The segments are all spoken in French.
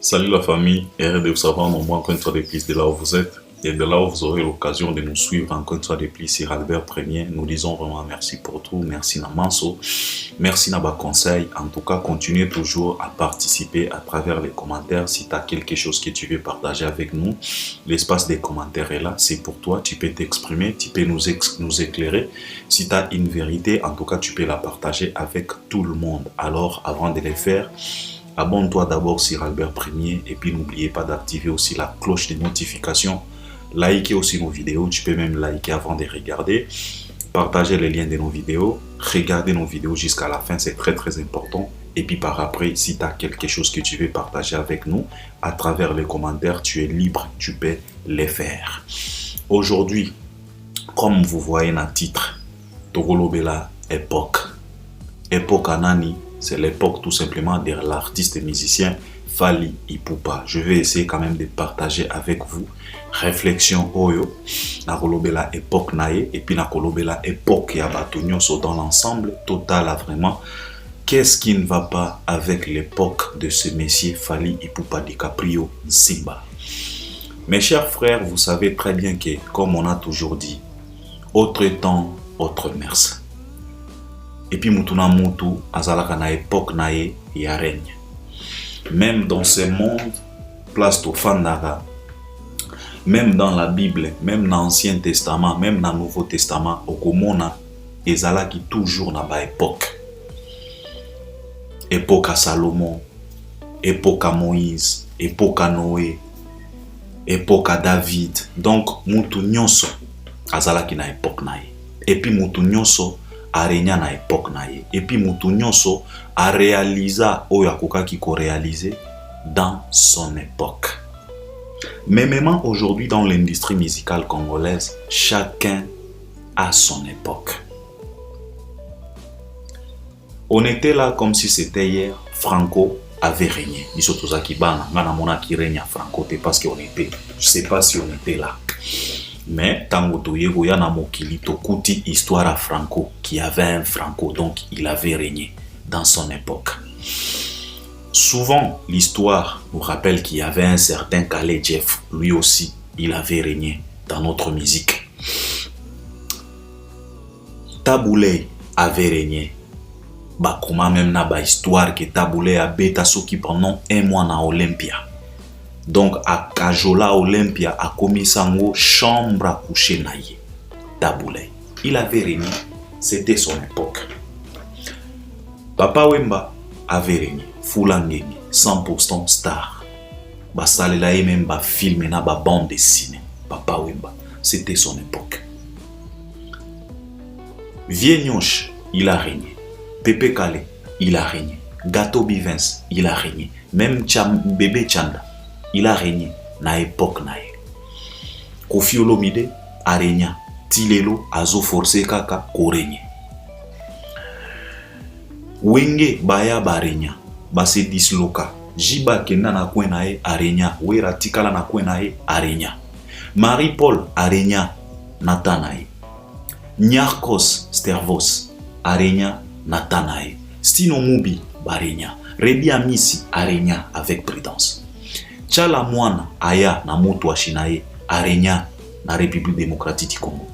Salut la famille, heureux de vous savoir nombreux encore une fois de plus de là où vous êtes et de là où vous aurez l'occasion de nous suivre encore une fois de plus sur Albert Premier. Nous disons vraiment merci pour tout, merci Namanso, merci Naba Conseil. En tout cas, continuez toujours à participer à travers les commentaires. Si tu as quelque chose que tu veux partager avec nous, l'espace des commentaires est là, c'est pour toi. Tu peux t'exprimer, tu peux nous éclairer. Si tu as une vérité, en tout cas, tu peux la partager avec tout le monde. Alors, avant de les faire, abonne-toi d'abord sur Albert Premier et puis n'oubliez pas d'activer aussi la cloche de notification. Likez aussi nos vidéos, tu peux même liker avant de regarder. Partagez les liens de nos vidéos, regardez nos vidéos jusqu'à la fin, c'est très important. Et puis par après, si tu as quelque chose que tu veux partager avec nous, à travers les commentaires, tu es libre, tu peux les faire. Aujourd'hui, comme vous voyez dans le titre, Togolobela époque. Époque Anani, c'est l'époque tout simplement de l'artiste et musicien Fally Ipupa. Je vais essayer quand même de partager avec vous réflexion oyo na kolobela époque nae et puis na kolobela époque ya bato nyonso dans l'ensemble total vraiment. Qu'est-ce qui ne va pas avec l'époque de ce monsieur Fally Ipupa DiCaprio Nsimba? Mes chers frères, vous savez très bien que, comme on a toujours dit, autre temps, autre mœurs. Et puis mutuna mutu azalaka na époque nae ya règne. Même dans ce monde, place to fandaka, même dans la Bible, même dans l'Ancien Testament, même dans le Nouveau Testament, okomona ezalaki toujours na ba époque. Époque à Salomon, époque à Moïse, époque à Noé, époque à David. Donc mutu nyonso azalaki na époque nae. Et puis mutu nyonso a régné na époque nae. Et puis mutu nyonso a réalisé oyo akokaki ko réaliser dans son époque. Mais même aujourd'hui dans l'industrie musicale congolaise, chacun a son époque. On était là comme si c'était hier. Franco avait régné. Qui règne à Franco, parce qu'on était. Je ne sais pas si on était là. Mais tango toyegoya na mokili tokuti histoire à Franco, qui avait un Franco, donc il avait régné dans son époque. Souvent, l'histoire nous rappelle qu'il y avait un certain Kale Jeff, lui aussi, il avait régné dans notre musique. Taboulé avait régné. Bakoma même na ba histoire que Taboulé a bêta soki pendant un mois na Olympia. Donc à Kajola Olympia a commis sango chambre à coucher naïe. Taboulé. Il avait régné, c'était son époque. Papa Wemba avait régné. Fulangeni, 100% star. Basalela et même ba film na ba bande dessinée. Papa Wemba, c'était son époque. Vieux il a régné. Pepe Kale, il a régné. Gato Bivens, il a régné. Même Bébé Chanda, il a régné na époque nae. Kofi Olomide a régné. Tilelo azo forcé kaka ko régné. Wenge baya ba régné. Base disloka. Jiba kenda na kwen nae a régné. Wera tikala na kwen nae a régné. Marie-Paul a régné Natanae. Nyarkos Stervos a régné Natanae. Stino Mubi ba régné. Rebi Amisi a régné avec prudence. Tchala Mwana aya na moto ashinae a régné na République démocratique du Congo.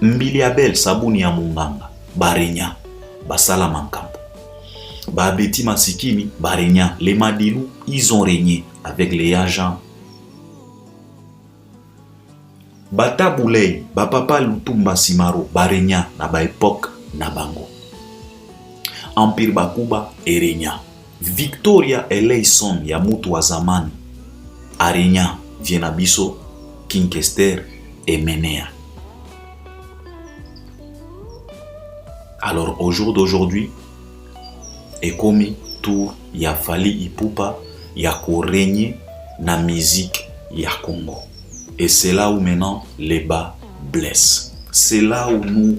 Mbili Abel Sabuni ya Munganga ba régné basala mankampo. Babeti Masikini ba régné. Les Madilou ils ont régné avec les agents. Bataboulei Bapapa Lutumba Simaro ba régné na ba époque na bango. Empire Bakuba e régné. Victoria Eleison ya mutu wa zamani a régné Vienabiso, King Kester et Menea. Alors au jour d'aujourd'hui, et comme tout y a Fally Ipupa, y a ko régner na musique ya Congo. Et c'est là où maintenant les bas blessent. C'est là où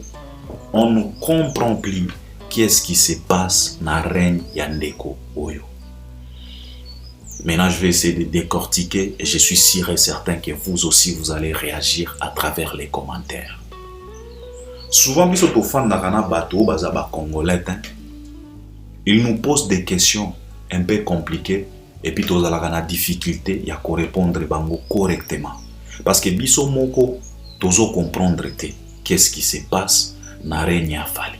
on ne comprend plus qu'est-ce qui se passe na règne Yandeko Oyo. Maintenant, je vais essayer de décortiquer et je suis sûr et certain que vous aussi, vous allez réagir à travers les commentaires. Souvent, ils nous posent des questions un peu compliquées et puis tu as la difficulté à répondre bango correctement. Parce que biso moko, tu dois comprendre qu'est-ce qui se passe na règne à Fali.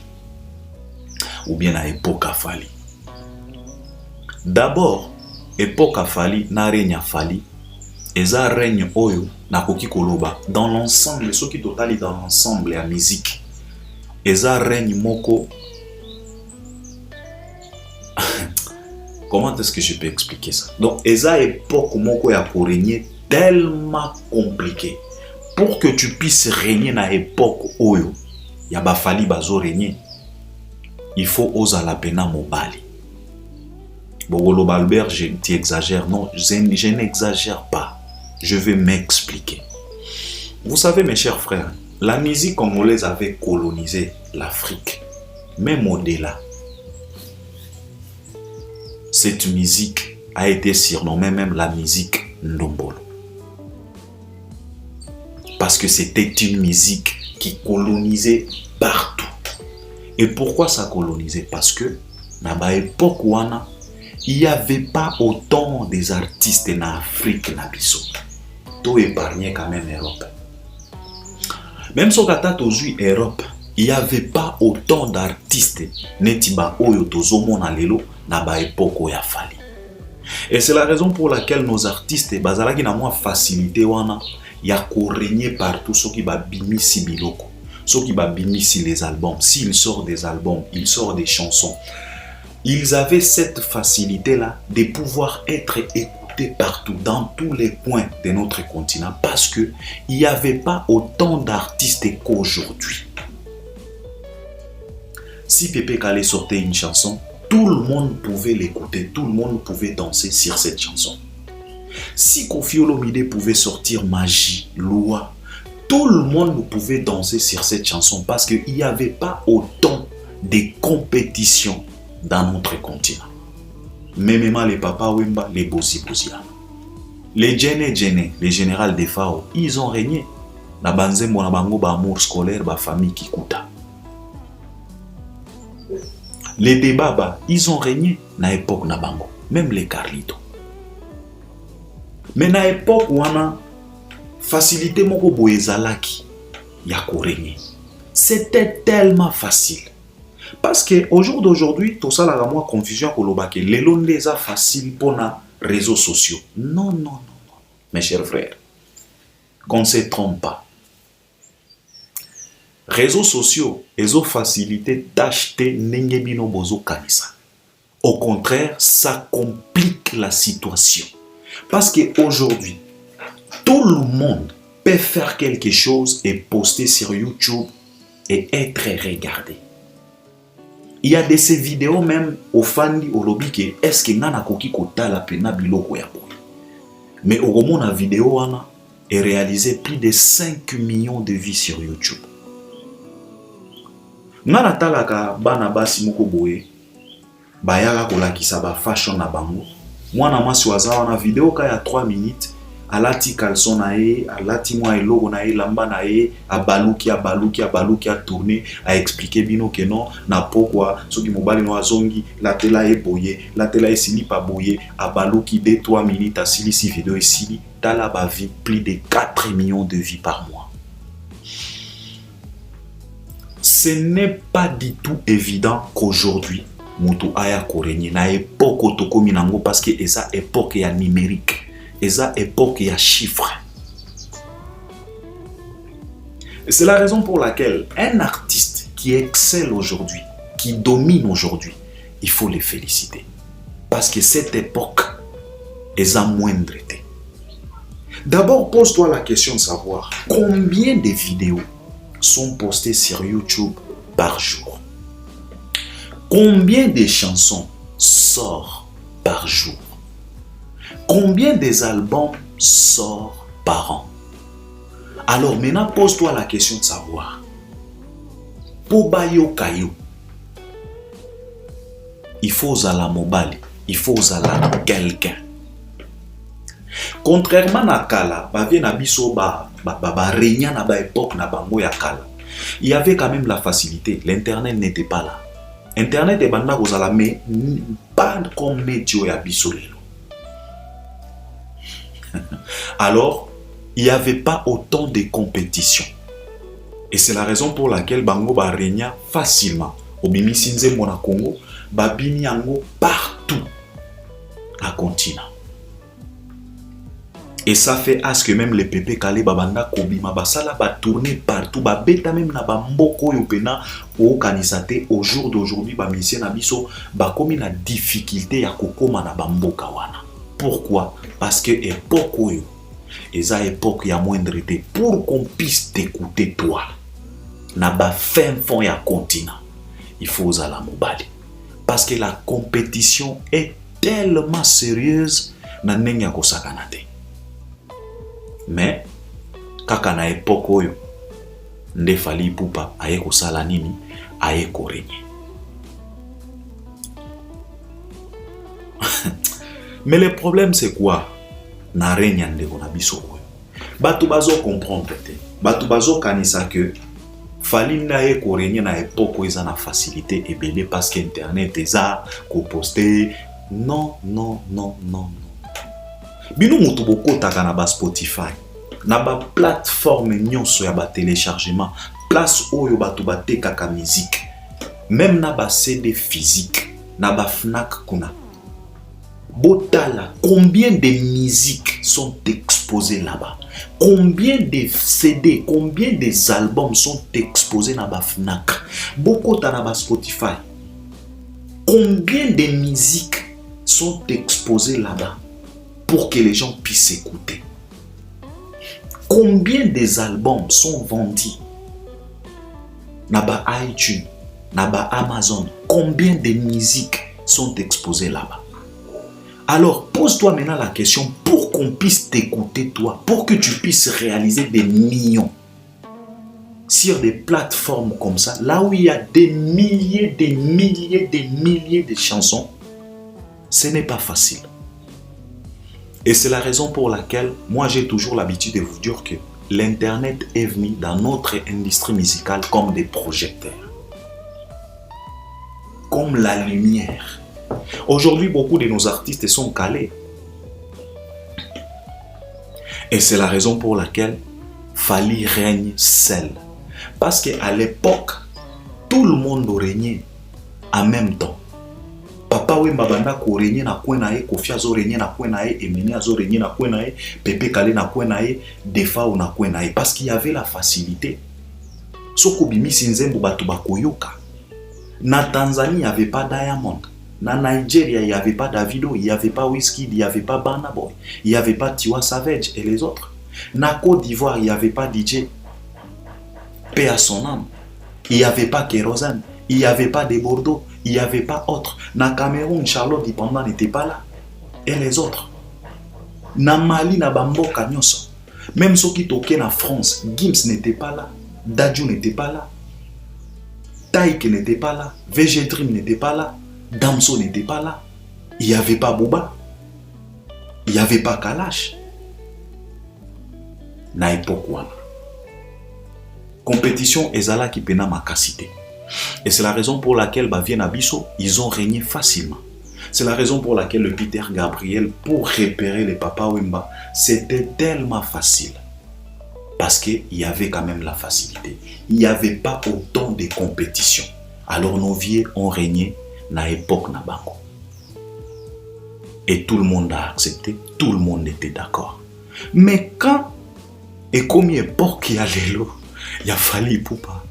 Ou bien à époque à Fali. D'abord, époque à Fali, na règne à Fali, et ça règne oyo na koki koloba dans l'ensemble, ce qui total dans l'ensemble la musique. Et ça règne moko. Comment est-ce que je peux expliquer ça? Donc, et ça époque moko ya ko régner tellement compliqué. Pour que tu puisses régner na époque oyo, ya ba Fali bazo régner. Il faut oser la pena mobali. Bogolo Balbert, je t'exagère. Non, je n'exagère pas. Je vais m'expliquer. Vous savez, mes chers frères, la musique congolaise avait colonisé l'Afrique. Même au-delà. Cette musique a été surnommée même la musique Ndombolo. Parce que c'était une musique qui colonisait partout. Et pourquoi ça colonisait? Parce que, dans l'époque où il n'y avait pas autant des artistes en Afrique. Tout épargné quand même l'Europe. Même si on a aujourd'hui l'Europe, il n'y avait pas autant d'artistes netiba oyo tozomona lelo na ba époque oya Fali. Et c'est la raison pour laquelle nos artistes bazalaki na moi facilité wana ya ko régner partout ceux qui ba bimisi biloko, ceux qui ba bimisi les albums. S'il sort des albums, il sort des chansons. Ils avaient cette facilité-là de pouvoir être écoutés partout, dans tous les coins de notre continent, parce qu'il n'y avait pas autant d'artistes qu'aujourd'hui. Si Pépé Kale sortait une chanson, tout le monde pouvait l'écouter, tout le monde pouvait danser sur cette chanson. Si Koffi Olomide pouvait sortir Magie, Loi, tout le monde pouvait danser sur cette chanson parce qu'il n'y avait pas autant de compétitions dans notre continent. Même les Papa Wemba, les Bosi Bosia. Les Djene Djene, les générales des Fao, ils ont régné. Na banzembo na bango ba amour scolaire, ba famille qui kuta. Les Debaba, ils ont régné na époque na bango. Même les Carlito. Mais na époque où on a facilité moko boezalaki, ya ko régner. C'était tellement facile. Parce qu'au jour d'aujourd'hui, tout ça a moi confusion pour le bac. Les lois les a facile pour les réseaux sociaux. Non, non, non, non. Mes chers frères, qu'on ne se trompe pas. Réseaux sociaux, ils ont facilité d'acheter Nengebino Bozo Kanisa. Au contraire, ça complique la situation. Parce qu'aujourd'hui, tout le monde peut faire quelque chose et poster sur YouTube et être regardé. Il y a de ces vidéos même au fandi au lobby que est-ce que nana koki kota la pena biloko ya boy. Mais au moment la vidéo ana est réalisé plus de 5 millions de vues sur YouTube. Nana talaka bana basi moko boye bayaka kolakisa ba fashion na bango. Mwana masi waza na vidéo ka ya 3 minutes alati caleçon na ye, alati mwa eloko na ye, lamba na ye, abaluki a tourner, a expliquer bino que non, na pourquoi, soki mobali no azongi, la tela e boye, la tela e sili pa boye, abaluki 2-3 minutes, a sili si vidéo e sili, tala ba vie, plus de 4 millions de vies par mois. Ce n'est pas du tout évident qu'aujourd'hui, Moutou aya korenye, na époque otokomi nango, parce que esa époque ya numérique. Et ça, époque, il y a chiffres. C'est la raison pour laquelle un artiste qui excelle aujourd'hui, qui domine aujourd'hui, il faut les féliciter. Parce que cette époque est à moindre. D'abord, pose-toi la question de savoir combien de vidéos sont postées sur YouTube par jour. Combien de chansons sortent par jour. Combien des albums sortent par an? Alors maintenant, pose-toi la question de savoir. Pour Bayo Kayo, il faut à la mobile, il faut à la quelqu'un. Contrairement à Kala, il y avait quand même la facilité. L'internet n'était pas là. Internet est banda mais pas comme média ya biso lelo. Alors, il n'y avait pas autant de compétition. Et c'est la raison pour laquelle Bango va régner facilement. Au Bimi Sinze Mona Congo, Babini Yango partout à continent. Et ça fait à ce que même les pépés Kale Babanda Kobima Basala va tourner partout. Babeta même na Bamboko Yopena au Kanisate au jour d'aujourd'hui, Bamisien Nabiso, Bakomi na difficulté à Kokoma na Bamboka Wana. Pourquoi? Parce que époque Oyo, et ça époque il y a moindreté pour qu'on puisse t'écouter toi. Na ba fin fond ya continent. Il faut oser la mobali. Parce que la compétition est tellement sérieuse na nenya kosakanate. Mais kaka na époque oyo nde Fally Ipupa aye kosala nini aye korenye. Mais le problème c'est quoi? Na renya ndeko na biso oyo. Batu bazo comprendre te. Batu bazo kanisa que Fally naye korenye na époque oyo eza na facilité ebele parce que internet eza ko poster. Non. Bino mutu bokotaka na ba Spotify, na ba plateforme nyonso ya ba téléchargement, place oyo batu batekaka musique, même na ba CD physique, na ba Fnac kuna. Botala, combien de musiques sont exposées là-bas? Combien de CD, combien de albums sont exposés na ba Fnac? Bokota na ba Spotify. Combien de musiques sont exposées là-bas pour que les gens puissent écouter? Combien des albums sont vendus Naba iTunes, Naba Amazon? Combien de musiques sont exposées là-bas? Alors, pose-toi maintenant la question pour qu'on puisse t'écouter toi, pour que tu puisses réaliser des millions sur des plateformes comme ça, là où il y a des milliers de chansons. Ce n'est pas facile. Et c'est la raison pour laquelle moi j'ai toujours l'habitude de vous dire que l'internet est venu dans notre industrie musicale comme des projecteurs, comme la lumière. Aujourd'hui, beaucoup de nos artistes sont calés. Et c'est la raison pour laquelle Fally règne seul. Parce qu'à l'époque, tout le monde régnait en même temps. Papa Wemba banda ko régner na kwenae, Kofi azo régner na kwenae, Eminem azo régner na kwenae, Pepe Kale na kwenae, Defa na kwenae, parce qu'il y avait la facilité. Soko bimi sinzembo batu bakoyoka. Na Tanzanie, il n'y avait pas Diamond. Na Nigeria, il n'y avait pas Davido, il n'y avait pas Wizkid, il n'y avait pas Burna Boy, il n'y avait pas Tiwa Savage et les autres. Na Côte d'Ivoire, il n'y avait pas DJ paix à son âme. Il n'y avait pas Kérosène, il n'y avait pas des Bordeaux, il n'y avait pas autre. Na Cameroun, Charlotte Dipanda n'était pas là. Et les autres. Na Mali, na Bamboka Nyonso. Même ceux qui toquaient en France, Gims n'était pas là. Dadju n'était pas là. Taïk n'était pas là. VG Dream n'était pas là. Damso n'était pas là. Il n'y avait pas Booba. Il n'y avait pas Kalash. Na époque wana. Compétition ezala qui pena makasité. Et c'est la raison pour laquelle Bavien Abisso, ils ont régné facilement. C'est la raison pour laquelle le Peter Gabriel, pour repérer les Papa Wemba, c'était tellement facile. Parce qu'il y avait quand même la facilité. Il n'y avait pas autant de compétition. Alors nos vieux ont régné dans l'époque Nabango. Et tout le monde a accepté, tout le monde était d'accord. Mais quand, et comme il y a époque il y a l'élo, il a Fally Ipupa.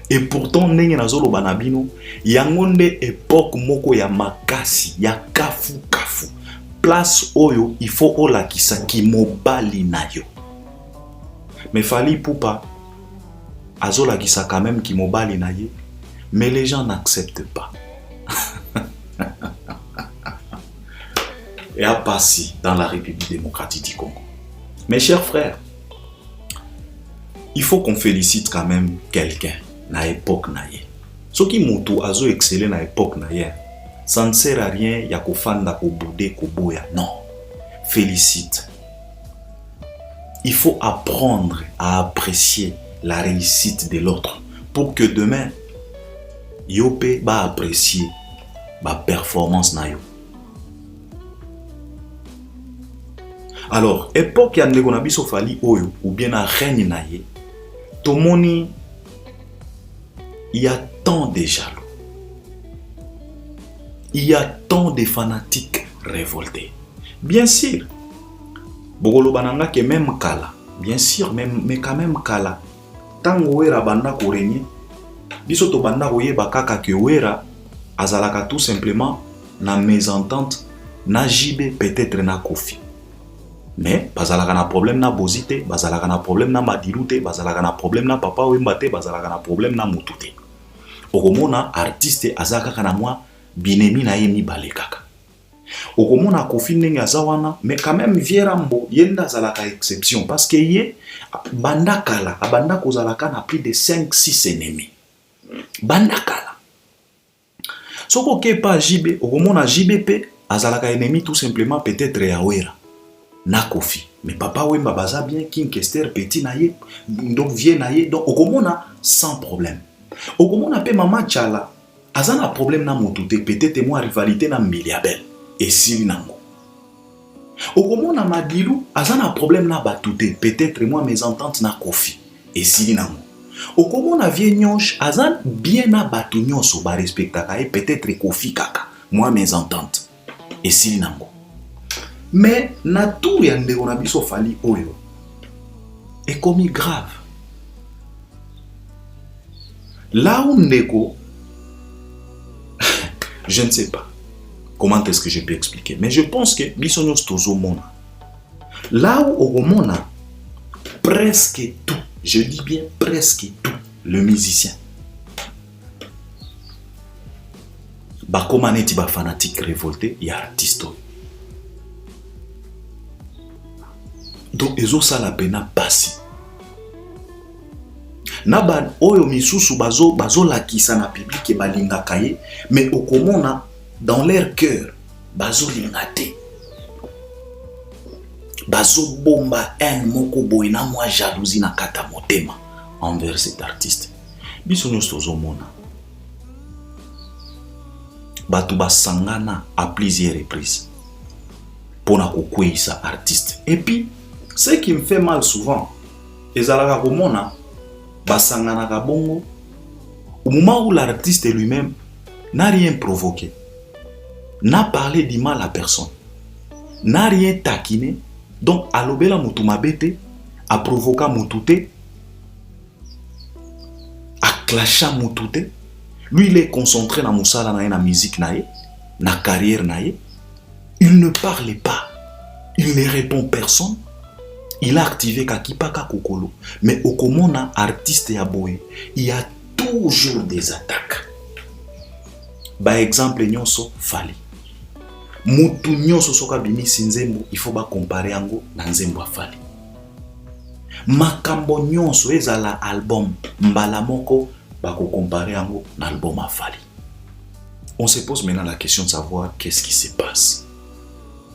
Et pourtant, ndenge nazolo banabino, yangonde époque moko ya makasi, ya kafu. Place oyo, il faut ola kisaki mobali na yo. Mais Fally Ipupa, azola kisa quand même ki mobali na ye, mais les gens n'acceptent pas. Et à passer dans la République démocratique du Congo. Mes chers frères, il faut qu'on félicite quand même quelqu'un na époque naie. Ce qui mutu azo exceller na époque naie, ça ne sert à rien ya kofanda ko boudé ko boya. Non, félicite. Il faut apprendre à apprécier la réussite de l'autre pour que demain yope ba apprécier ba performance na yo. Alors, époque ya ndeko na biso Fally oyo, ou bien na règne na ye, tomoni, il y a tant de jaloux. Il y a tant de fanatiques révoltés. Bien sûr, Bogolo Bananga que même Kala, bien sûr, mais quand même Kala, tango wera banda ko régner, biso to banda ko yeba kaka ke wera azalaka tout simplement na mésentente na jibe peut-être na kofi. Mais bazalaka na problème na bozite, bazalaka na problème na madilute, bazalaka na problème na papa wembate, bazalaka na problème na mutute. Okomona artiste azaka kana mwa binemi na ye mibale kaka. Okomona kofi ndenge azawana, mais quand même Vierambo yenda zalaka exception parce que ye banda kala abanda kozalaka na plus de 5-6 ennemis. Banda kala. Soko ke pa jibe, okomona jibe pe azalaka ennemi tout simplement peut-être Yawera na Kofi. Mais papa wemba baza bien King Kester petit na ye, donc vie na ye, donc okomona sans problème. Okomona pe mama Tchala azana problème na motute peut-être moi rivalité na Miliabel et sili nango. Okomona Madilu azana problème na batute peut-être moi mésentente na Kofi et sili nango. Okomona vie nyonche azan bien na batu nyonso ba respectaka et peut-être Kofi kaka moi mésentente et sili nango. Mais na tout ya ndeko na biso Fally oyo est commis grave. Là où ndeko, je ne sais pas comment est-ce que je peux expliquer, mais je pense que biso nyos tozo mona. Là où okomona presque tout, je dis bien presque tout, le musicien. Ba komaneti ba fanatique révolté, il y a artiste. Donc ezo sala pena pasi. Naba oyo misusu bazo lakisa na public e balinga kaye, mais okomona dans leur cœur bazo lingate. Bazo bomba en moko boy na mwa jalousie na kata motema envers cet artiste. Biso nyonso tozomona. Batu basangana à plusieurs reprises pour na kokweyisa artiste. Et puis ce qui me fait mal souvent, ezalaka komona basangana ka bongo au moment où l'artiste lui-même n'a rien provoqué, n'a parlé du mal à personne, n'a rien taquiné, donc alobela mutu mabete, a provoqué mutute, a clasha mutute. Lui il est concentré dans musala na musique nae, na carrière nae. Il ne parle pas, il ne répond personne. Il a activé Kakipaka Kokolo. Mais au komona artiste ya boy, il y a toujours des attaques. Par exemple, nyonso Fally. Mutu nyonso soka bimi sinzembo, il faut ba comparer ango na nzembo a Fally. Makambo nyonso ezala album mbala moko ba ko comparer ango na album a Fally. On se pose maintenant la question de savoir qu'est-ce qui se passe.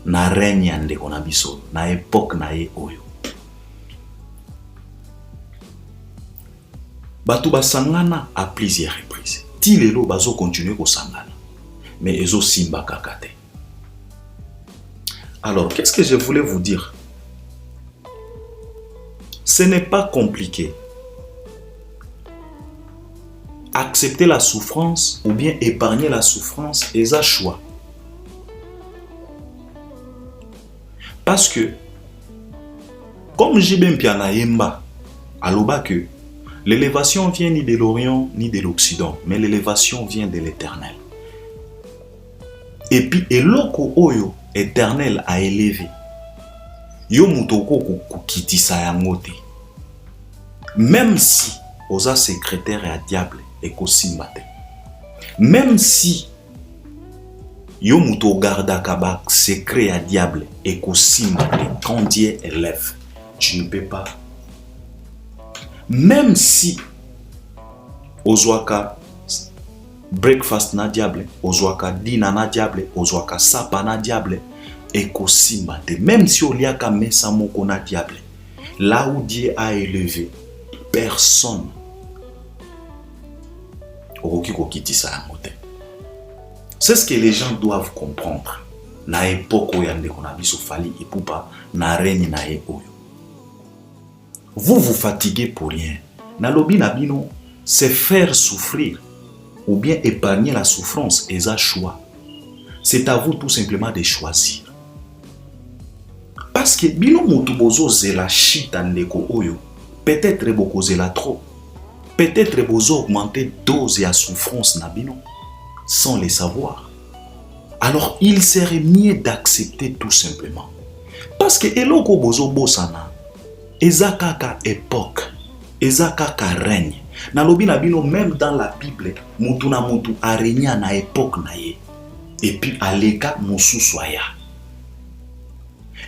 Na règne ya ndeko na biso, na époque na ye oyo. Batu basangana à plusieurs reprises. Ti lelo bazo continuer ko sangana. Mais ezo simba kakate. Alors, qu'est-ce que je voulais vous dire? Ce n'est pas compliqué. Accepter la souffrance ou bien épargner la souffrance est un choix. Parce que, comme Jibem Piana Yemba, aloba que l'élévation vient ni de l'Orient ni de l'Occident, mais l'élévation vient de l'Éternel. Et puis, eloko oyo éternel a élevé. Yo mutoko kukitisa yangote. Même si oza secrétaire à diable et kosimbate. Même si yo muto garda kaba secret à diable et kosimbate quand Dieu élève, tu ne peux pas. Même si ozwaka breakfast na diable, ozwaka dina na diable, ozwaka sapa na diable, et kosimbate. Même si oliaka mesa moko na diable, là où Dieu a élevé, personne okoki kokitisa yango te. C'est ce que les gens doivent comprendre. na époque oyo ndeko na biso Fally Ipupa na règne na ye oyo. Vous vous fatiguez pour rien. Na lobi na bino, c'est faire souffrir ou bien épargner la souffrance et ça choix. C'est à vous tout simplement de choisir. Parce que bino mutu bozo zela chita ndeko oyo, peut-être boko zela trop. Peut-être bozo augmenter dose et souffrance na bino sans le savoir. Alors il serait mieux d'accepter tout simplement. Parce que eloko bozo bosana, ezakaka époque, ezakaka règne. Na lobi na bino même dans la Bible, mutu na mutu a régné na époque na ye. Et puis aleka mosusu aya.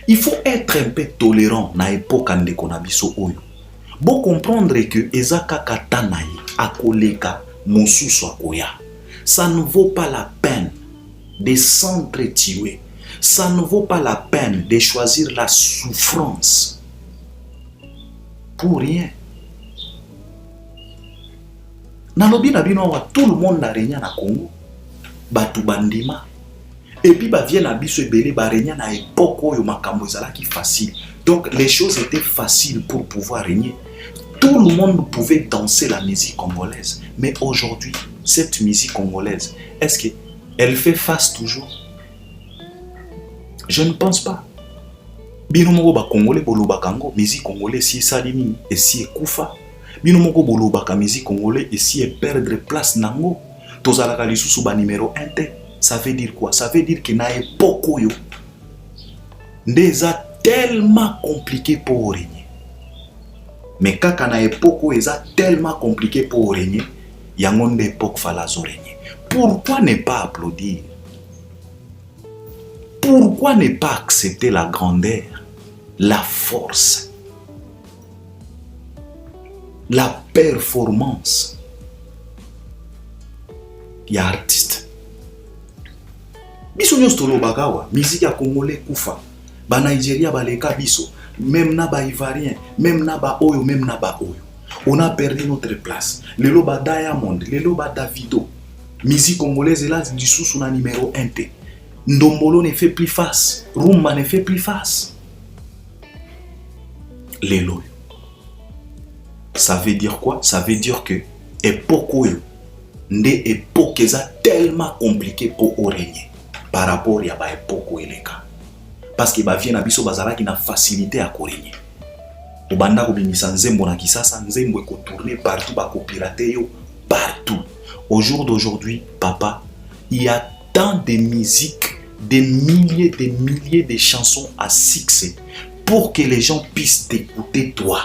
Il faut être un peu tolérant na époque ndeko na biso oyo. Bon comprendre que ezakaka tanaye akoleka mosusu akoya. Ça ne vaut pas la peine de s'entretuer. Ça ne vaut pas la peine de choisir la souffrance pour rien. Nalobi na bino wa tout le monde na régné na Congo. Batu bandima. Et puis ba vient na biso ebele ba régné na époque oyo makambo ezalaki facile. Donc les choses étaient faciles pour pouvoir régner. Tout le monde pouvait danser la musique congolaise. Mais aujourd'hui, cette musique congolaise, est-ce qu'elle fait face toujours? Je ne pense pas. Bino moko ba congolais bolobaka ngo musique congolaise si salimi et si ekufa. Bino moko bolobaka musique congolaise et si perdre place nango. Tozalaka lisusu ba numéro 1 te. Ça veut dire quoi? Ça veut dire que na époque oyo ndeza tellement compliqué pour régner. Mais quand on a époque où c'est tellement compliqué pour régner, il y a une époque où il faut régner. Pourquoi ne pas applaudir? Pourquoi ne pas accepter la grandeur, la force, la performance? Il y a artiste. Biso nyos tolo bagawa, musique ya congolais kufa. Ba Nigeria baleka biso. Même na ba Ivoirien, même na ba oyo, même na ba oyo. On a perdu notre place. Le loba Diamond, le loba Davido. Musique congolaise là, du sous na numéro 1 T. Ndombolo ne fait plus face. Rumba ne fait plus face. Les loyo. Ça veut dire quoi? Ça veut dire que époque oyo, nde époque ça tellement compliqué pour régner par rapport à ba époque oyo les cas. Parce que ba vient na biso bazala qui na facilité à régner. Obanda ko bimisa nzembo na kisasa nzembo ko tourner partout ba ko pirater yo partout. Au jour d'aujourd'hui, papa, il y a tant de musiques, des milliers de chansons à succès pour que les gens puissent t'écouter toi.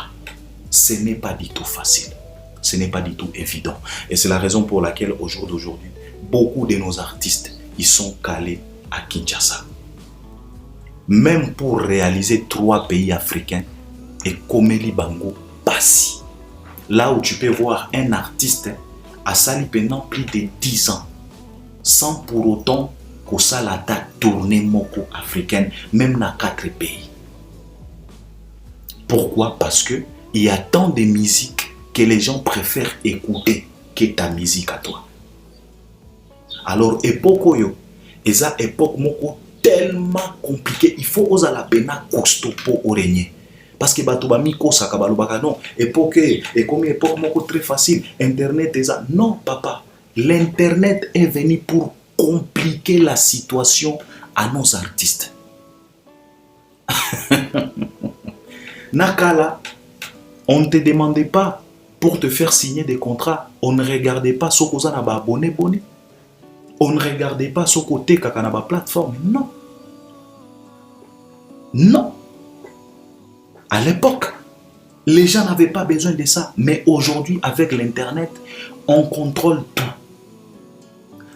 Ce n'est pas du tout facile. Ce n'est pas du tout évident. Et c'est la raison pour laquelle au jour d'aujourd'hui, beaucoup de nos artistes, ils sont calés à Kinshasa. Même pour réaliser 3 pays africains, et Komeli Bango Passi. Là où tu peux voir un artiste à sali pendant plus de 10 ans, sans pour autant que ça la date tournée moko africaine, même dans 4 pays. Pourquoi? Parce que il y a tant de musique que les gens préfèrent écouter que ta musique à toi. Alors, époque yo, eza époque moko tellement compliquée, il faut oser la pena costaud pour régner. Parce que batuba miko sakabalubaka non, époque et comme époque moko très facile, internet eza non papa, l'internet est venu pour compliquer la situation à nos artistes. Nakala, on ne te demandait pas pour te faire signer des contrats, on ne regardait pas ce qu'on a abonné. On ne regardait pas ce côté kakanaba plateforme. Non. Non. À l'époque, les gens n'avaient pas besoin de ça. Mais aujourd'hui, avec l'internet, on contrôle tout.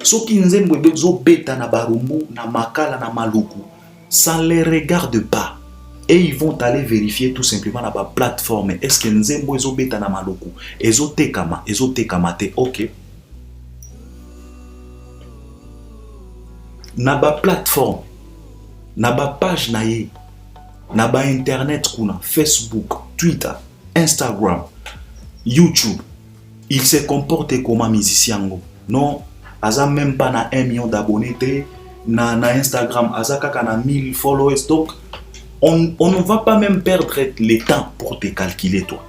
Ceux qui nous beta na barumbu, na makala, na maluku, ça ne les regarde pas. Et ils vont aller vérifier tout simplement na ba plateforme. Est-ce que nzembo ezo beta na maluku? Ezo tekama te, ok. Na ba plateforme, na ba page na ye, na ba internet kuna, Facebook, Twitter, Instagram, YouTube, il se comporte comme un musicien. Non, aza même pas na 1 million d'abonnés, na Instagram, azaka na 1000 followers. Donc, on ne va pas même perdre le temps pour te calculer, toi.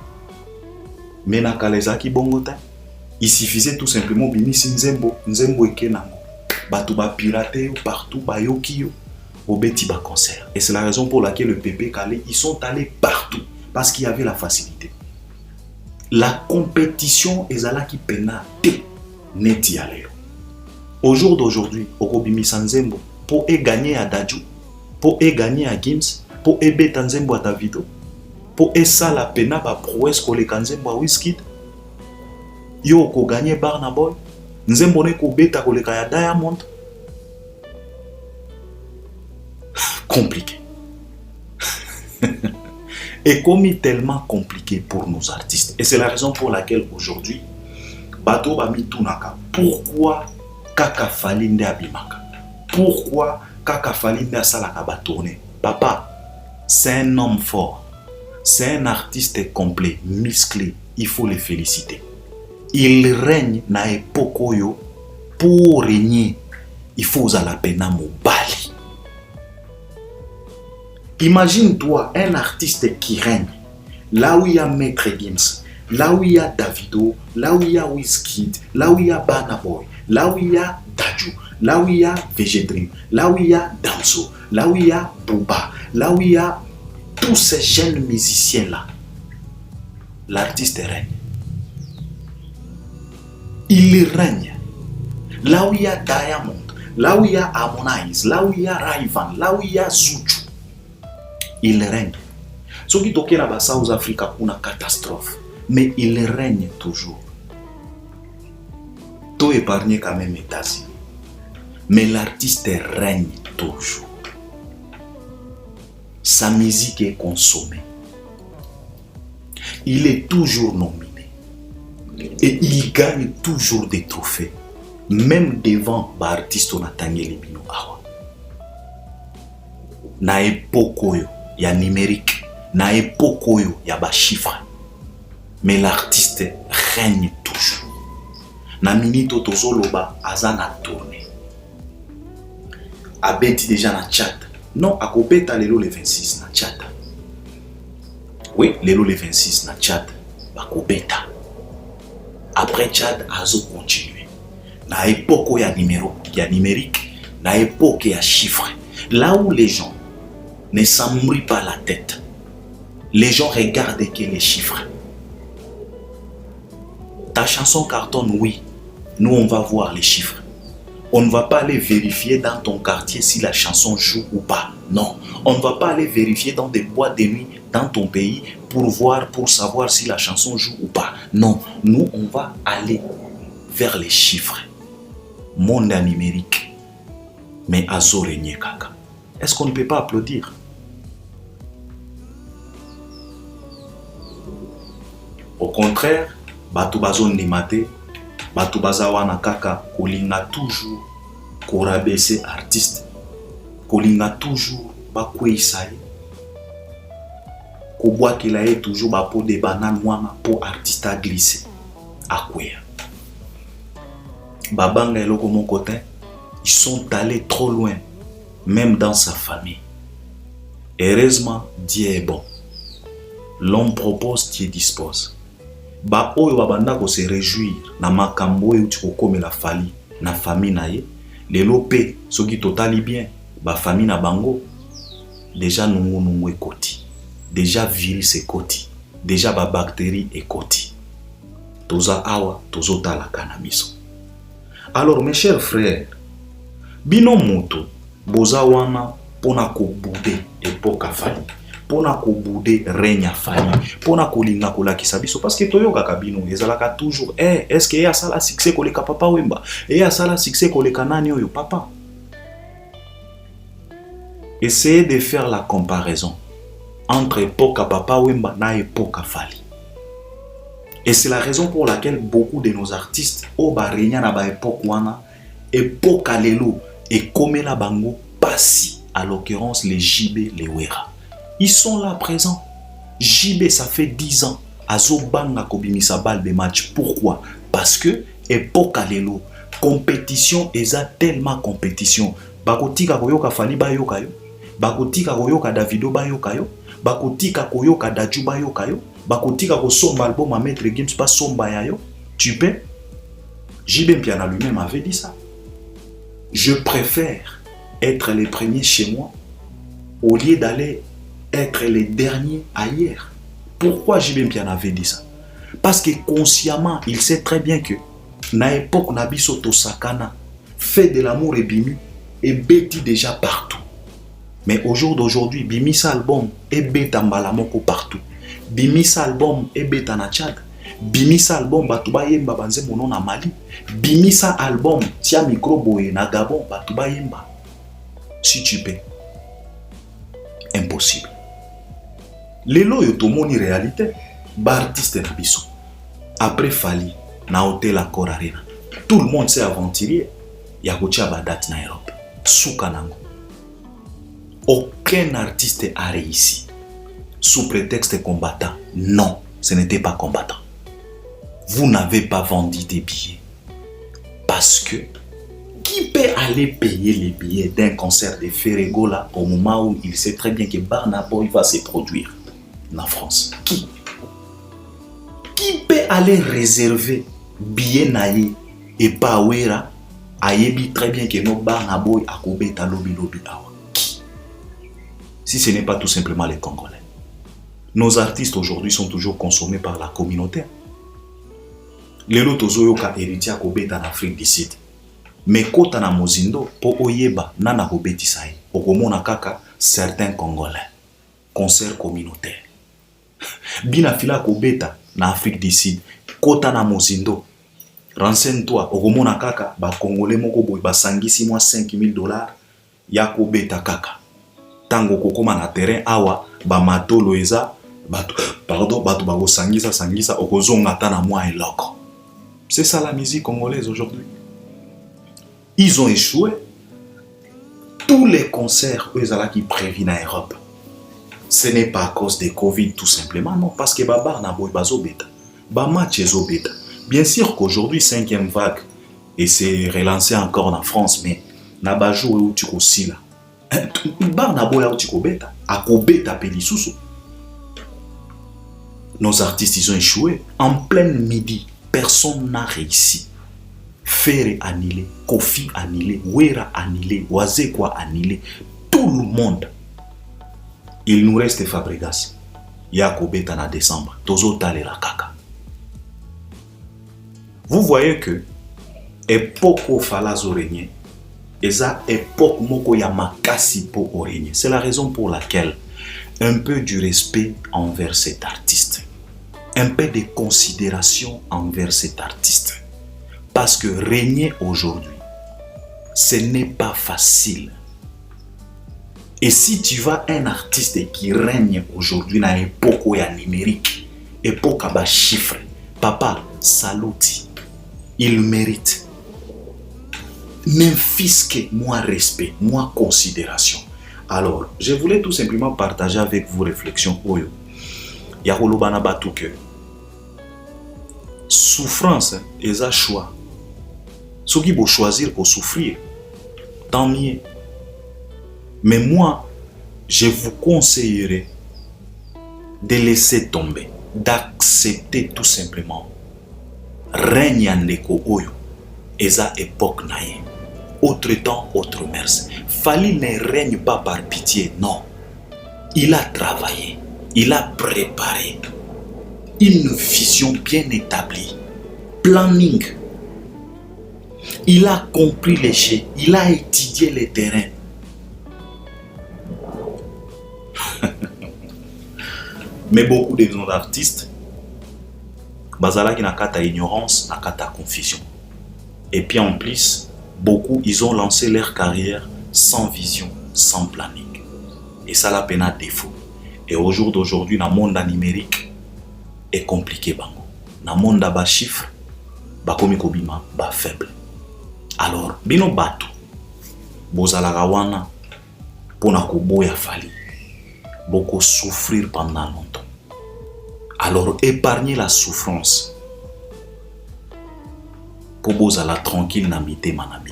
Mais na kalezaki bongota, il suffisait tout simplement bimisi nzembo ekenango. Batu ba pirater partout, ba yoki yo, obeti ba concert. Et c'est la raison pour laquelle le PP Calais, ils sont allés partout parce qu'il y avait la facilité. La compétition ezalaki pena te neti ya lelo. Au jour d'aujourd'hui, okobimisa nzembo pour gagner à Dadju, pour gagner à Gims, pour beta nzembo à Davido, pour ça la pena ba prouesse koleka nzembo à Wizkid. Yo ko gagner Burna Boy, nzembo ne ko beta koleka ya Diamond. Compliqué. Et comme tellement compliqué pour nos artistes. Et c'est la raison pour laquelle aujourd'hui, Bato Bami Tunaka, pourquoi Kaka Falinde Abimaka? Pourquoi Kaka Falinde Asalaka ba tourner? Papa, c'est un homme fort. C'est un artiste complet, musclé. Il faut le féliciter. Il règne na époque pour régner. Il faut la peine Mobali. Imagine-toi un artiste qui règne. Là où il y a Maître Gims, là où il y a Davido, là où il y a Wizkid, là où il y a Burna Boy, là où il y a Dadju, là où il y a VG Dream, là où il y a Damso, là où il y a Booba, là où il y a tous ces jeunes musiciens-là. L'artiste règne. Il règne. Là où il y a Diamond, là où il y a Harmonize, là où il y a Rayvan, là où il y a Zuchu. Il règne. Ce qui toque là-bas, South Africa, une catastrophe. Mais il règne toujours. Tout épargné quand même États-Unis. Mais l'artiste règne toujours. Sa musique est consommée. Il est toujours nominé. Et il gagne toujours des trophées. Même devant l'artiste Natangeli Bino Awa. Na époque il y a numérique, na époque il y a ba chiffre. Mais l'artiste règne toujours. Na minito tozoloba azana tourné. Abeti déjà na chat. Non, akobeta lelo le 26 na chat. Oui, lelo le 26 na chat bakobeta. Après chat azo continuer. Na époque il y a numérique, na époque il y a chiffre. Là où les gens ne s'embrouillent pas la tête. Les gens regardent que les chiffres. Ta chanson cartonne, oui. Nous, on va voir les chiffres. On ne va pas aller vérifier dans ton quartier si la chanson joue ou pas. Non. On ne va pas aller vérifier dans des boîtes de nuit dans ton pays pour savoir si la chanson joue ou pas. Non. Nous, on va aller vers les chiffres. Monde numérique. Mais azo régné kaka. Est-ce qu'on ne peut pas applaudir? Au contraire, Batu Bazon Nimate, Batu Bazawana Kaka, Kolinga toujours, Korabese artiste, Kolinga toujours, Bakwe Isaï, Koboa Kilae toujours, Bapo de bananes pour artiste à glisser, Akwea. Babanga et Loko mon côté, ils sont allés trop loin, même dans sa famille. Heureusement, Dieu est bon. L'homme propose, Dieu dispose. Ba oyo babanda ko se réjouir na makambo oyo tikokome la fali na famille na ye lelo pe soki totali bien ba famille na bango déjà nungu ekoti, déjà virus ekoti, déjà ba bactéries ekoti, toza awa tozotala kana miso. Alors mes chers frères, bino moto boza wana pona ko bouder époque fali, pona ko bouder règne fali, pona ko linga ko lakisa biso parce que toyoka kabino ezalaka toujours est-ce que ya sala succès ko leka papa wemba et ya sala succès ko leka nani oyo papa. Essayez de faire la comparaison entre époque à papa wemba na époque à fali. Et c'est la raison pour laquelle beaucoup de nos artistes au barenya na ba époque wana époque à lelo et comme la bango passi, à l'occurrence les JB, les Wera. Ils sont là présents. JB, ça fait 10 ans. Azobanga kobimisa bal de match. Pourquoi? Parce que époque à l'élo, compétition, eza tellement compétition. bakotika koyoka Fally bayoka yo, bakotika koyoka Davido bayoka yo, bakotika koyoka Dadju bayoka yo, bakotika kosomba album à Maître Gims pas somba ya yo. Tu peux? JB Mpiana lui-même avait dit ça. Je préfère être les premiers chez moi au lieu d'aller être les derniers ailleurs. Pourquoi JB Mpiana avait dit ça? Parce que consciemment, il sait très bien que na époque Nabiso Tosakana fait de l'amour et bimi et bêti déjà partout. Mais au jour d'aujourd'hui, bimi sa album et bêta mbalamoko partout. Bimi sa album et bêta na Tchad. Bimi sa album batuba yemba banze mono na Mali. Bimi sa album tia micro boye na Gabon batuba yemba. Si tu peux. Impossible. Lelo yo tomoni réalité. Ba artiste na biso. Après Fally na Hotel Accor Arena. Tout le monde s'est aventurier. Ya kotia ba date na Europe. Souka nango. Aucun artiste a réussi sous prétexte combattant. Non, ce n'était pas combattant. Vous n'avez pas vendu des billets. Parce que qui peut aller payer les billets d'un concert de Ferrego là au moment où il sait très bien que Burna Boy va se produire en France? Qui peut aller réserver billet naïe et pas ouera ayebi très bien que no Burna Boy a kobeta lobi awa? Qui? Si ce n'est pas tout simplement les Congolais. Nos artistes aujourd'hui sont toujours consommés par la communauté. Lelo tozoyoka héritier kobeta en Afrique du Sud. Mais kota na mozindo po oyeba nana kobeti sai. Okomona kaka certains Congolais. Concert communautaire. Bina fila kobeta na Afrique du Sud. Kota na mozindo. Renseigne-toi. Okomona kaka ba Congolais moko boy basangisi moi $5,000 ya kobeta kaka. Tango kokoma na terrain awa ba matolo eza batu bako sangisa okozonga ta na moi eloko. C'est ça la musique congolaise aujourd'hui. Ils ont échoué. Tous les concerts qui prévient en Europe, ce n'est pas à cause de Covid tout simplement, non, parce que Baba na boy bazo beta, ba match ezo beta. Bien sûr qu'aujourd'hui 5e vague et c'est relancé encore en France, mais na ba jouer où tu aussi là. Ba na boy où tu beta, a ko beta pelisusu. Nos artistes ils ont échoué en plein midi. Personne n'a réussi. Ferré annulé, Kofi annulé, Wera annulé, Wazekwa annulé. Tout le monde. Il nous reste Fabregas. Yakobeta en décembre. Tozo Talera Kaka. Vous voyez que époque où Falazo régnait, et ça époque moko ya makasi po origné. C'est la raison pour laquelle un peu du respect envers cet artiste. Un peu de considération envers cet artiste. Parce que régner aujourd'hui, ce n'est pas facile. Et si tu vois un artiste qui règne aujourd'hui dans l'époque où il y a numérique, époque à chiffre, papa, saluti, il mérite. Même fils que moi respect, moi considération. Alors, je voulais tout simplement partager avec vous réflexion oyo. Yakolobana batu que souffrance est un choix. Ceux qui vont choisir pour souffrir, tant mieux. Mais moi, je vous conseillerais de laisser tomber, d'accepter tout simplement. Règne en écho oyo, eza époque naïe. Autre temps, autre mers. Fally ne règne pas par pitié, non. Il a travaillé. Il a préparé une vision bien établie, planning. Il a compris les jeux, il a étudié les terrains. Mais beaucoup de nos artistes, bazala qui n'a qu'à ta ignorance, n'a qu'à ta confusion. Et puis en plus, beaucoup ils ont lancé leur carrière sans vision, sans planning. Et ça la peine à défaut. Et au jour d'aujourd'hui, dans le monde numérique, est compliqué. Dans le monde bas chiffre, bakomi kobima ba faible. Alors, bino batu, bozalaka wana, pona koboya Fally, beaucoup souffrir pendant longtemps. Alors, épargnez la souffrance pour bozala tranquille na mité manabi.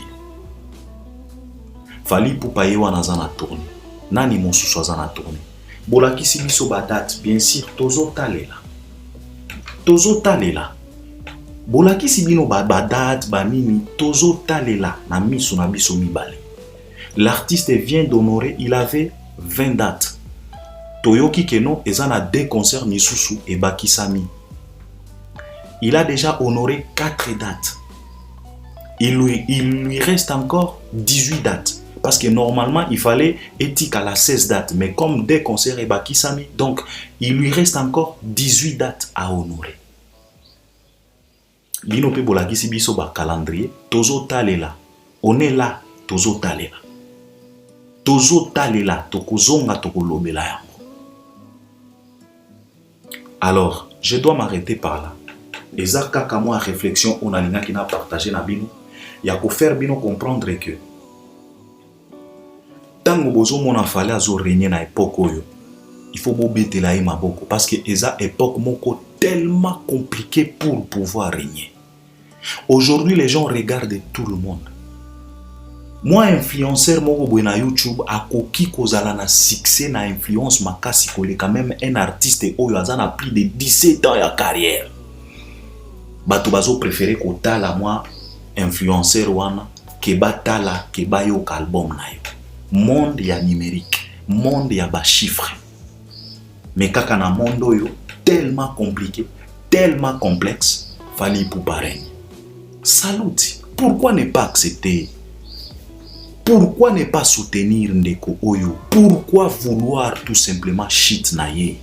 Fally Ipupa yewa na zana tourné. Nani mosusu azana tourné. Bolakisi biso ba date, bien sûr, tozo talela. Tozo talela. Bolakisi bino ba date, ba nini, tozo talela na miso na biso mibale. L'artiste vient d'honorer, il avait 20 dates. Toyoki Keno ezana 2 concerts Nisusu et Bakisami. Il a déjà honoré 4 dates. Il lui reste encore 18 dates. Parce que normalement, il fallait éthique à la 16 dates. Mais comme des concerts et Bakisami, donc il lui reste encore 18 dates à honorer. Bino pe bolakisi biso ba calendrier. Tozo talela. On est là. Tozo talela. Tozo talela. Tokozonga tokolobela yango. Alors, je dois m'arrêter par là. Et ça, kaka moi réflexion, on a l'ina qui n'a partagé na bino. Il y a qu'au faire bino comprendre que tango bozo mon enfale azo régner na époque oyo, il faut bobete la maboko parce que eza époque moko tellement compliqué pour pouvoir régner. Aujourd'hui, les gens regardent tout le monde. Moi, influenceur moko boy na YouTube akoki kozala na succès na influence makasi kole quand même un artiste oyo azana plus de 17 ans ya carrière. Bato bazo préféré kotala moi influenceur wana ke batala ke bayo album na yo. Monde ya numérique, monde ya ba chiffre. Mais kaka na monde oyo tellement compliqué, tellement complexe, Fally Ipupa règne. Salut. Pourquoi ne pas accepter? Pourquoi ne pas soutenir Ndeko Oyo? Pourquoi vouloir tout simplement shit na ye?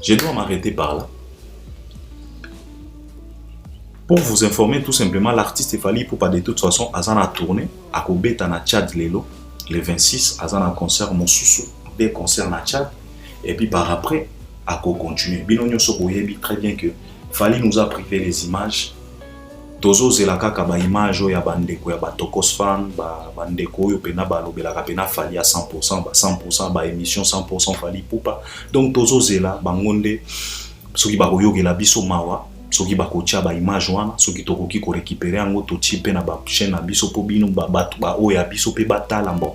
Je dois m'arrêter par là. Pour vous informer tout simplement, l'artiste Fally Ipupa de toute façon azana tourné à Kobeta na Tchad lelo le 26 azana concert Mosusu, des concerts na Tchad et puis par après à continuer. Binonyo Soboyebi très bien que Fally nous a privé les images. Tozo zelaka ka ba image ya bandeko ya batokos fan ba bandeko yo pena ba lobela ka pena Fally à 100% ba 100% ba émission 100% Fally Ipupa. Donc tozo zela bangonde soki ba koyogela biso mawa soki ba kotia ba image wana soki tokoki ko récupérer yango to tipe na ba chaîne na biso po bino ba batu ba oya biso pe batala bon.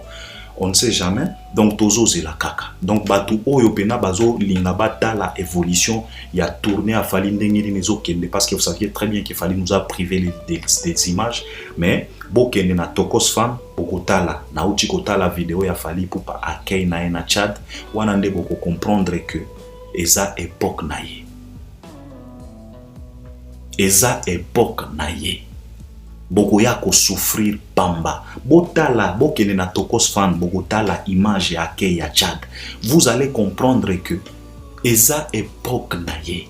On ne sait jamais. Donc, tozo zela kaka. Donc, batu oyo pena bazo linga bata la évolution. Il y a tourné à Fally ndengiri nezo kende. Parce que vous saviez très bien qu'il fallait nous a privé des images. Mais, bo kende na tokos fan, boko tala, na uchi kota la vidéo ya Fally Ipupa akei na na Tchad. Wanande boko comprendre que, eza époque na ye. Eza époque na ye. Boko ya ko souffrir pamba. Botala, bokene na tokos fan, bokotala image ya ke ya Tchad. Vous allez comprendre que eza époque naye.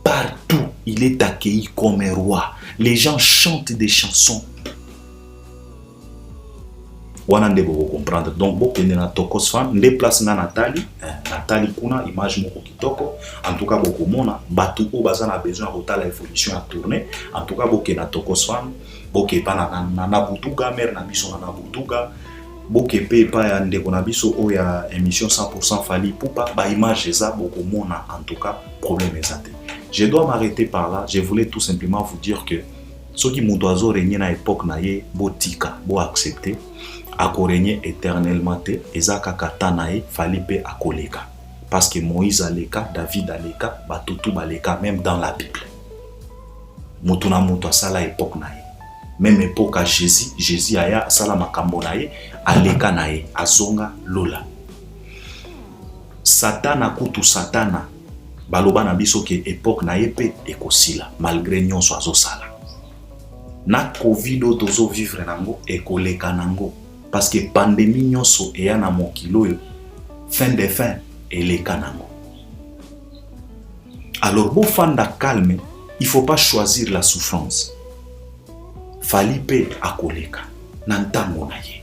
Partout, il est accueilli comme un roi. Les gens chantent des chansons. Wanande boko comprendre. Donc bokene na tokos fan, déplace na Nathalie, Nathalie kuna image moko kitoko. En tout cas boko mona batu o bazana besoin rotala évolution à tourner. En tout cas bokene na tokos fan. Boke pa na butuga mer na biso na butuga boke pe pa ya ndeko na biso o ya émission 100% Fally Ipupa ba image za boko mona en tout cas problème ezate. Je dois m'arrêter par là. Je voulais tout simplement vous dire que ceux qui muto azo régner na époque na ye botika bo accepter ako régner éternellement te eza kaka tanae Fally pe akoleka parce que Moïse aleka, David aleka, batutu baleka même dans la Bible. Mutu na muto asala époque na ye. Même époque à Jésus aya sala makambo nae aleka nae azonga lola. Satana kutu satana baloba na biso ke époque nae pe ekosila malgré nyonso azosala. Na Covid tozo vivre nango ekoleka nango parce que pandémie nyonso eya na mokilo yo fin de fin eleka nango. Alors beau fanda calme, il faut pas choisir la souffrance. Fally pe akoleka nantango na ye.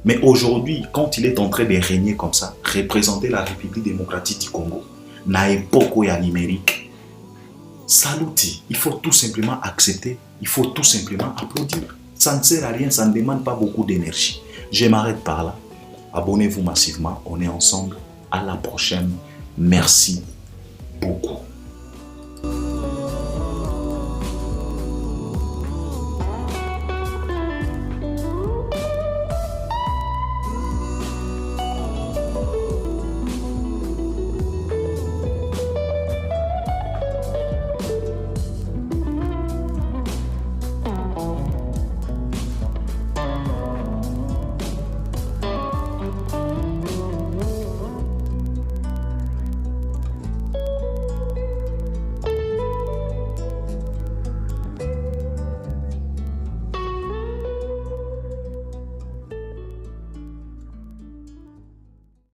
Mais aujourd'hui, quand il est en train de régner comme ça, représenter la République démocratique du Congo, na époque ya numérique, saluti, il faut tout simplement accepter, il faut tout simplement applaudir. Ça ne sert à rien, ça ne demande pas beaucoup d'énergie. Je m'arrête par là. Abonnez-vous massivement, on est ensemble. À la prochaine. Merci beaucoup.